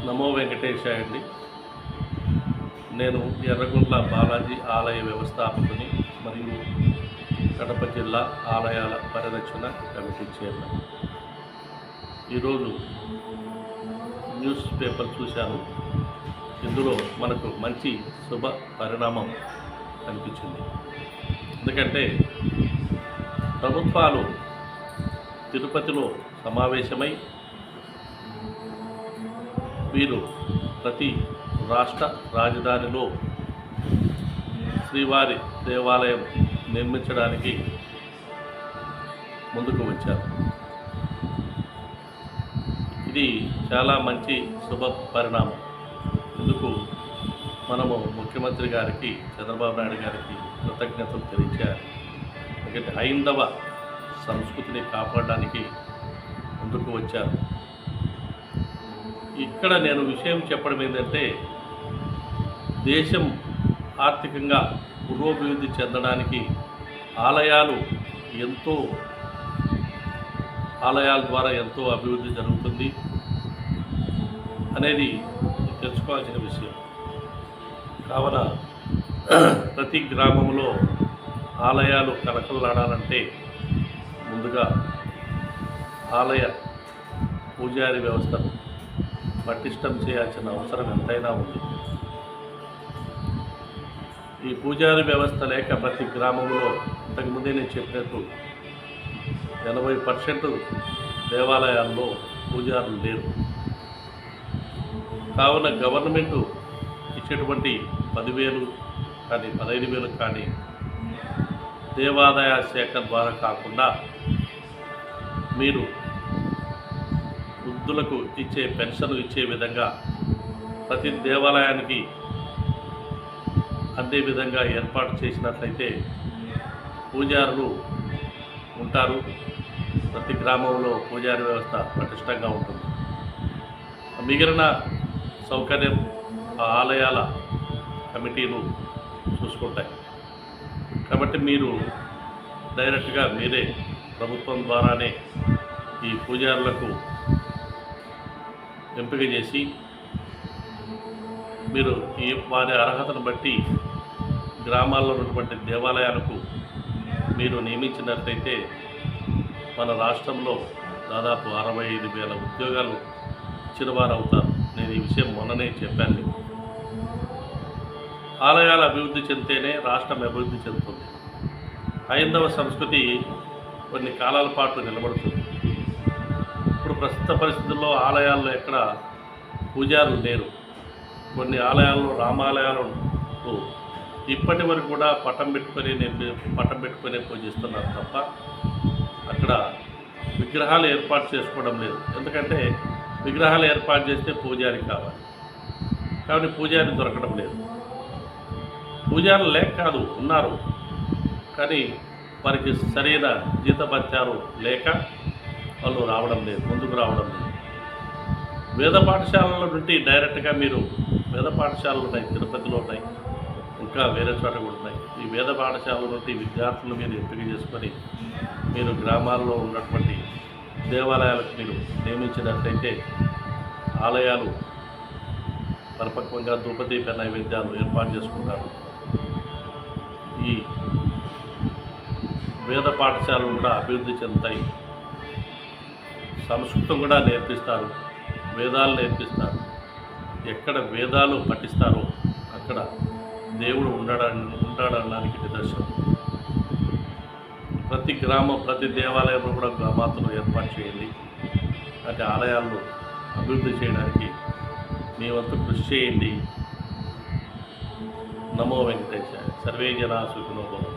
నమో వెంకటేశాయ అండి. నేను ఎర్రగుంట్ల బాలాజీ ఆలయ వ్యవస్థాపకుని మరియు కడప జిల్లా ఆలయాల పరిరక్షణ కమిటీ చైర్మన్. ఈరోజు న్యూస్ పేపర్ చూశాను. ఇందులో మనకు మంచి శుభ పరిణామం కనిపించింది. ఎందుకంటే ప్రభుత్వాలు తిరుపతిలో సమావేశమై వీరు ప్రతి రాష్ట్ర రాజధానిలో శ్రీవారి దేవాలయం నిర్మించడానికి ముందుకు వచ్చారు. ఇది చాలా మంచి శుభ పరిణామం. ఇందుకు మనము ముఖ్యమంత్రి గారికి, చంద్రబాబు నాయుడు గారికి కృతజ్ఞతలు తెలియజేయాలి. ఎందుకంటే హైందవ సంస్కృతిని కాపాడడానికి ముందుకు వచ్చారు. ఇక్కడ నేను విషయం చెప్పడం ఏంటంటే, దేశం ఆర్థికంగా పురోభివృద్ధి చెందడానికి ఆలయాల ద్వారా ఎంతో అభివృద్ధి జరుగుతుంది అనేది తెలుసుకోవాల్సిన విషయం. కావున ప్రతి గ్రామంలో ఆలయాలు కలకలాడాలంటే ముందుగా ఆలయ పూజారి వ్యవస్థను పటిష్టం చేయాల్సిన అవసరం ఎంతైనా ఉంది. ఈ పూజారి వ్యవస్థ లేక ప్రతి గ్రామంలో ఇంతకుముందే నేను చెప్పినట్టు 80% దేవాలయాల్లో పూజారులు లేరు. కావున గవర్నమెంటు ఇచ్చేటువంటి 10,000 కానీ 15,000 కానీ దేవాదాయ శాఖ ద్వారా కాకుండా మీరు వృద్ధులకు ఇచ్చే పెన్షన్ ఇచ్చే విధంగా ప్రతి దేవాలయానికి అందే విధంగా ఏర్పాటు చేసినట్లయితే పూజారులు ఉంటారు. ప్రతి గ్రామంలో పూజారి వ్యవస్థ పటిష్టంగా ఉంటుంది. మిగిలిన సౌకర్యం ఆ ఆలయాల కమిటీలు చూసుకుంటాయి. కాబట్టి మీరు డైరెక్ట్గా మీరే ప్రభుత్వం ద్వారానే ఈ పూజారులకు ఎంపిక చేసి మీరు వారి అర్హతను బట్టి గ్రామాల్లో ఉన్నటువంటి దేవాలయాలకు మీరు నియమించినట్లయితే మన రాష్ట్రంలో దాదాపు 65,000 ఉద్యోగాలు ఇచ్చిన వారు అవుతారు. నేను ఈ విషయం మొన్ననే చెప్పాను. ఆలయాల అభివృద్ధి చెందితేనే రాష్ట్రం అభివృద్ధి చెందుతుంది. హైందవ సంస్కృతి కొన్ని కాలాల పాటు నిలబడుతుంది. ఇప్పుడు ప్రస్తుత పరిస్థితుల్లో ఆలయాల్లో ఎక్కడ పూజారులు లేరు. కొన్ని ఆలయాల్లో, రామాలయాలు ఇప్పటి వరకు కూడా పటం పెట్టుకొని పూజిస్తున్నారు తప్ప అక్కడ విగ్రహాలు ఏర్పాటు చేసుకోవడం లేదు. ఎందుకంటే విగ్రహాలు ఏర్పాటు చేస్తే పూజారి కావాలి. కాబట్టి పూజారి దొరకడం లేదు. పూజారులు లేక కాదు, ఉన్నారు, కానీ వారికి సరైన జీతభత్యాలు లేక వాళ్ళు ముందుకు రావడం లేదు. వేద పాఠశాలల నుండి డైరెక్ట్గా మీరు వేద పాఠశాలలు ఉన్నాయి, తిరుపతిలో ఉన్నాయి, ఇంకా వేరే చోట కూడా ఉన్నాయి. ఈ వేద పాఠశాలల నుండి విద్యార్థులు మీరు ఎంపిక చేసుకొని మీరు గ్రామాల్లో ఉన్నటువంటి దేవాలయాలకు మీరు నియమించినట్లయితే ఆలయాలు పరిపక్వంగా ధూపదీప నైవేద్యాలు ఏర్పాటు చేసుకుంటారు. ఈ వేద పాఠశాలలు కూడా అభివృద్ధి చెందుతాయి. సంస్కృతం కూడా నేర్పిస్తారు, వేదాలు నేర్పిస్తారు. ఎక్కడ వేదాలు పఠిస్తారో అక్కడ దేవుడు ఉంటాడనడానికి నిదర్శనం. ప్రతి గ్రామం, ప్రతి దేవాలయంలో కూడా గ్రామాలను ఏర్పాటు చేయండి. అంటే ఆలయాలను అభివృద్ధి చేయడానికి మీ వంతు కృషి చేయండి. నమో వెంకటేశాయ. సర్వే జనా సుఖినో భవంతు.